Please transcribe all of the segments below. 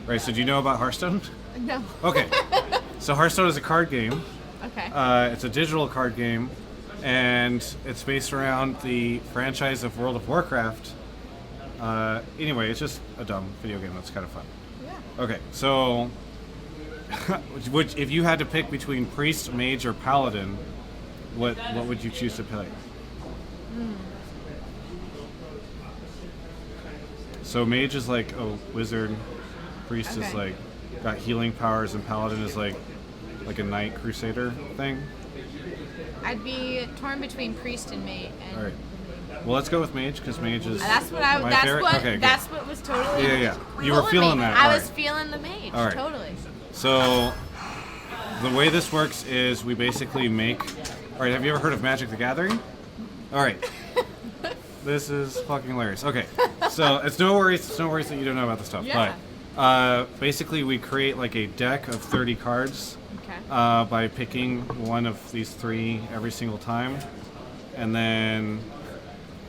Right, so do you know about Hearthstone? No. Okay. So Hearthstone is a card game. Okay. It's a digital card game, and it's based around the franchise of World of Warcraft. Anyway, it's just a dumb video game that's kind of fun. Yeah. Okay, so if you had to pick between priest, mage, or paladin, what would you choose to play? So mage is like a wizard, priest is like got healing powers, and paladin is like a knight crusader thing. I'd be torn between priest and mage. All right. Well, let's go with mage because mage is That's what my favorite. Okay, that's what was totally. Yeah. You were feeling that. I was feeling the mage. All right. Totally. So the way this works is we basically make. All right. Have you ever heard of Magic the Gathering? All right. This is fucking hilarious. Okay. So it's no worries that you don't know about this stuff. Yeah. But basically we create like a deck of 30 cards. Okay. By picking one of these 3 every single time, and then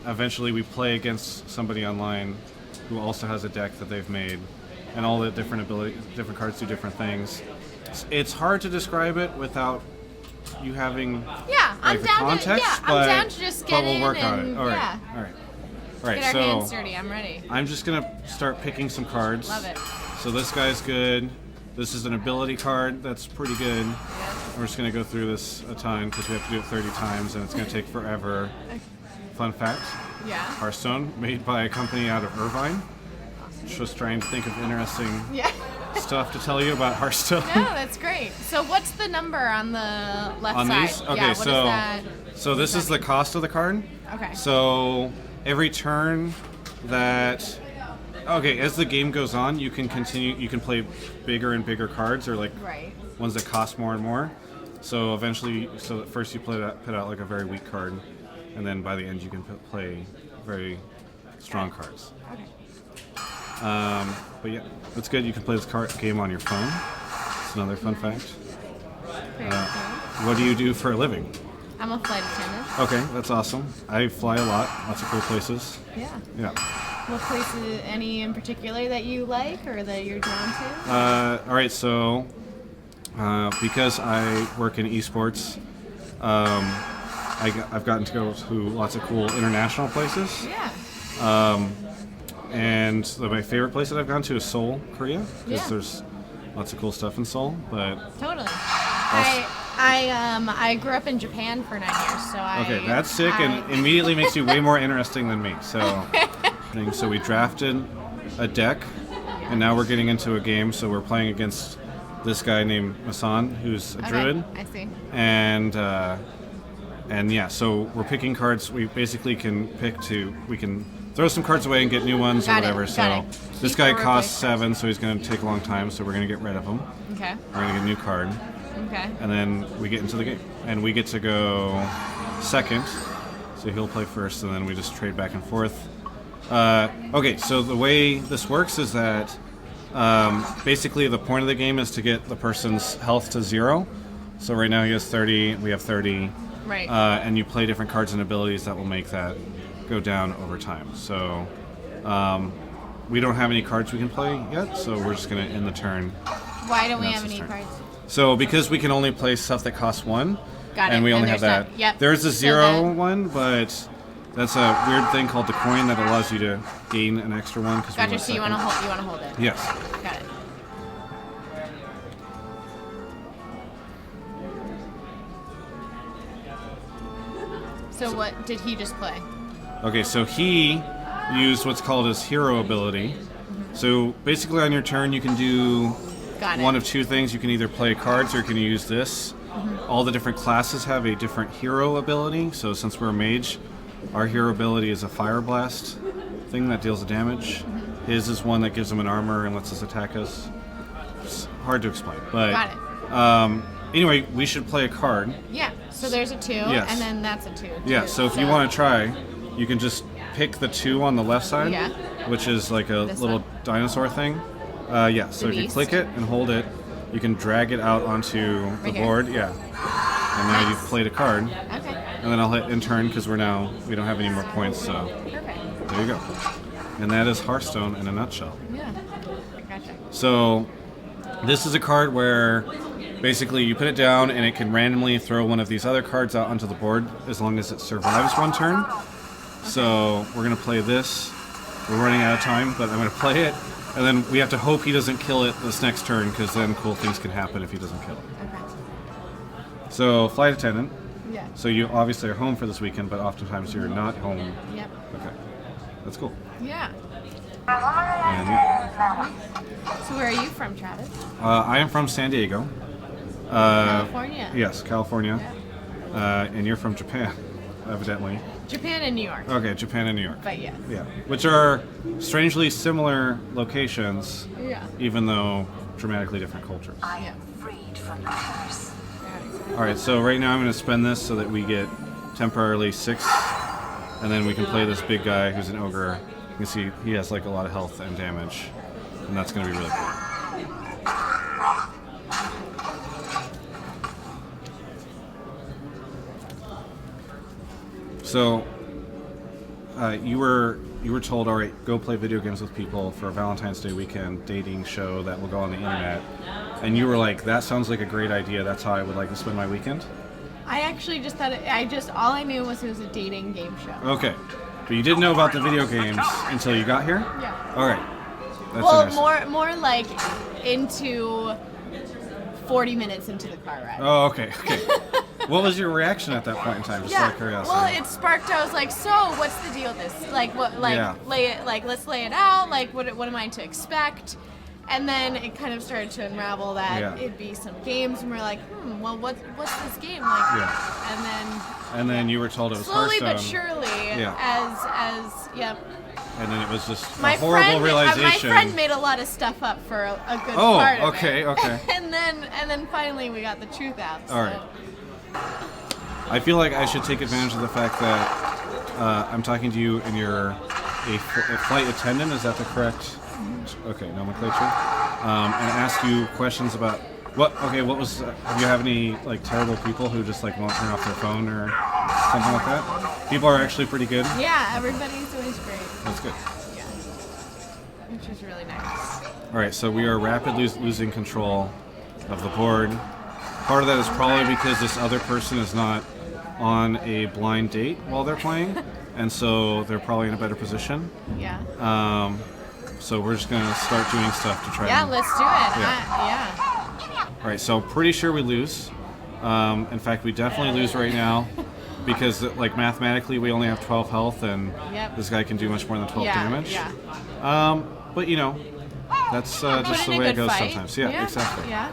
eventually we play against somebody online who also has a deck that they've made, and all the different cards do different things. It's hard to describe it without you having I'm the down context, to I'm down to just get we'll in work on and it. All right. Get our So hands dirty. I'm ready. I'm just gonna start picking some cards. Love it. So this guy's good. This is an ability card that's pretty good. We're just going to go through this a ton because we have to do it 30 times and it's going to take forever. Fun fact, Yeah. Hearthstone, made by a company out of Irvine. Just trying to think of interesting stuff to tell you about Hearthstone. No, that's great. So what's the number on the left On side? these? Okay, yeah, what is that? So this is the cost of the card. Okay. So every turn that... Okay, as the game goes on, you can play bigger and bigger cards, or like ones that cost more and more. So eventually, at first you put out like a very weak card, and then by the end you can play very strong cards. Okay. But yeah, that's good. You can play this game on your phone. It's another fun fact. Very cool. What do you do for a living? I'm a flight attendant. Okay, that's awesome. I fly a lot, lots of cool places. Yeah. What places, any in particular that you like or that you're drawn to? All right, so because I work in eSports, I've gotten to go to lots of cool international places. Yeah. And my favorite place that I've gone to is Seoul, Korea, because there's lots of cool stuff in Seoul. But totally. I grew up in Japan for 9 years, so Okay, that's sick, and immediately makes you way more interesting than me. So we drafted a deck, and now we're getting into a game. So we're playing against this guy named Masan, who's a druid. I see. And yeah, so we're picking cards. We basically can we can throw some cards away and get new ones or whatever. So this guy costs 7, so he's going to take a long time. So we're going to get rid of him. Okay. We're going to get a new card. Okay. And then we get into the game, and we get to go second. So he'll play first, and then we just trade back and forth. Okay, so the way this works is that basically the point of the game is to get the person's health to 0. So right now he has 30, we have 30. Right. And you play different cards and abilities that will make that go down over time. So we don't have any cards we can play yet, so we're just going to end the turn. Why don't we have any cards? So because we can only play stuff that costs 1, Got it. and we only have that. Yep. There's a 0 one, but that's a weird thing called the coin that allows you to gain an extra one. Gotcha. So you want to hold it. Yes. Got it. So what did he just play? Okay, so he used what's called his hero ability. So basically on your turn you can do one of 2 things. You can either play cards or you can use this. All the different classes have a different hero ability. So since we're a mage, our hero ability is a fire blast thing that deals the damage. His is one that gives him an armor and lets us attack us. It's hard to explain, but Got it. Anyway, we should play a card. Yeah. So there's a 2, and then that's a 2. Yeah. So if you want to try, you can just pick the 2 on the left side, which is like a little dinosaur thing. Yeah. So if you click it and hold it, you can drag it out onto the board. Yeah. And now you've played a card. Okay. And then I'll hit in turn because we don't have any more points. So Perfect. there you go. And that is Hearthstone in a nutshell. Yeah. Gotcha. So this is a card where basically you put it down and it can randomly throw one of these other cards out onto the board as long as it survives one turn. So we're going to play this. We're running out of time, but I'm going to play it. And then we have to hope he doesn't kill it this next turn, because then cool things can happen if he doesn't kill it. Okay. So, flight attendant. Yeah. So you obviously are home for this weekend, but oftentimes you're not home. Yep. Okay. That's cool. Yeah. And, So where are you from, Travis? I am from San Diego. California. Yes, California. Yeah. And you're from Japan, evidently. Japan and New York. Okay, Japan and New York. But yes. Yeah, which are strangely similar locations, Yeah. even though dramatically different cultures. I am freed from the curse. All right, so right now I'm going to spend this so that we get temporarily 6, and then we can play this big guy who's an ogre. You can see he has like a lot of health and damage, and that's going to be really cool. So you were told, all right, go play video games with people for a Valentine's Day weekend dating show that will go on the internet, and you were like, that sounds like a great idea. That's how I would like to spend my weekend. I actually just thought all I knew was it was a dating game show. Okay, but you didn't know about the video games until you got here. Yeah. All right. That's Well, interesting. more like into 40 minutes into the car ride. Oh, okay. What was your reaction at that point in time? Just out of curiosity. Well, it sparked. I was like, so what's the deal with this? Like, what? Like, Yeah. let's lay it out. Like, what am I to expect? And then it kind of started to unravel that Yeah. it'd be some games, and we're like, well, what's this game like? Yeah. And then you were told it was Slowly Hearthstone. but surely, Yeah. as yep. And then it was just My a horrible realization. My friend made a lot of stuff up for a good part of it. okay. and then finally we got the truth out. So. All right. I feel like I should take advantage of the fact that I'm talking to you and you're a flight attendant. Is that the correct nomenclature? And ask you questions about what was. Do you have any like terrible people who just like won't turn off their phone or something like that? People are actually pretty good. Yeah, everybody's always great. That's good. Yeah, which is really nice. All right, so we are rapidly losing control of the board. Part of that is probably because this other person is not on a blind date while they're playing, and so they're probably in a better position. Yeah. So we're just gonna start doing stuff to try. Yeah, and, let's do it. Yeah. All right, so pretty sure we lose. In fact, we definitely lose right now because, like, mathematically we only have 12 health, and this guy can do much more than 12 damage. Yeah. But you know, that's just the way it goes sometimes. Yeah, exactly. Yeah.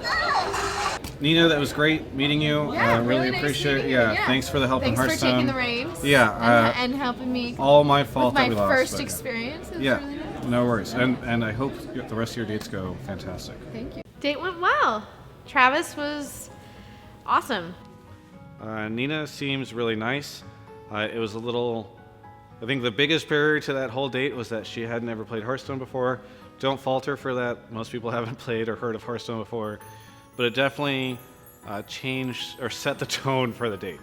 Nina, that was great meeting you. Yeah, really nice appreciate it. meeting you. Yeah, thanks for the help in Thanks Hearthstone. for taking the reins. Yeah, and helping me. all my fault with that we my lost. first but, experience. It was yeah, really nice. no worries. And I hope the rest of your dates go fantastic. Thank you. Date went well. Travis was awesome. Nina seems really nice. It was a little. I think the biggest barrier to that whole date was that she had never played Hearthstone before. Don't fault her for that. Most people haven't played or heard of Hearthstone before, but it definitely changed or set the tone for the date.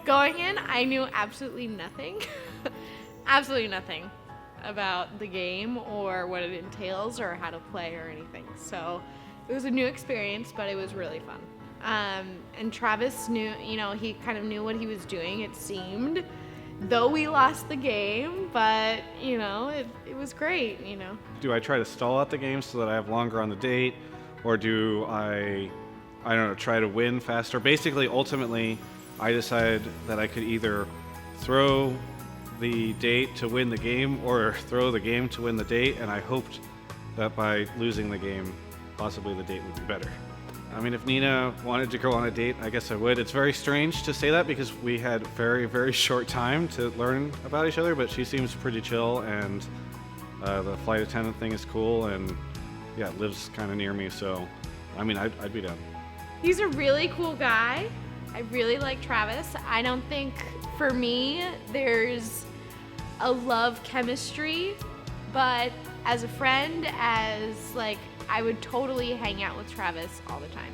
Going in, I knew absolutely nothing, absolutely nothing about the game or what it entails or how to play or anything. So it was a new experience, but it was really fun. And Travis knew, he kind of knew what he was doing, it seemed. Though we lost the game, but, it was great, Do I try to stall out the game so that I have longer on the date? Or do I don't know, try to win faster? Basically, ultimately, I decided that I could either throw the date to win the game or throw the game to win the date, and I hoped that by losing the game, possibly the date would be better. I mean, if Nina wanted to go on a date, I guess I would. It's very strange to say that because we had very, very short time to learn about each other, but she seems pretty chill, and the flight attendant thing is cool, and yeah, lives kind of near me, so I mean, I'd be down. He's a really cool guy. I really like Travis. I don't think, for me, there's a love chemistry, but as a friend, I would totally hang out with Travis all the time.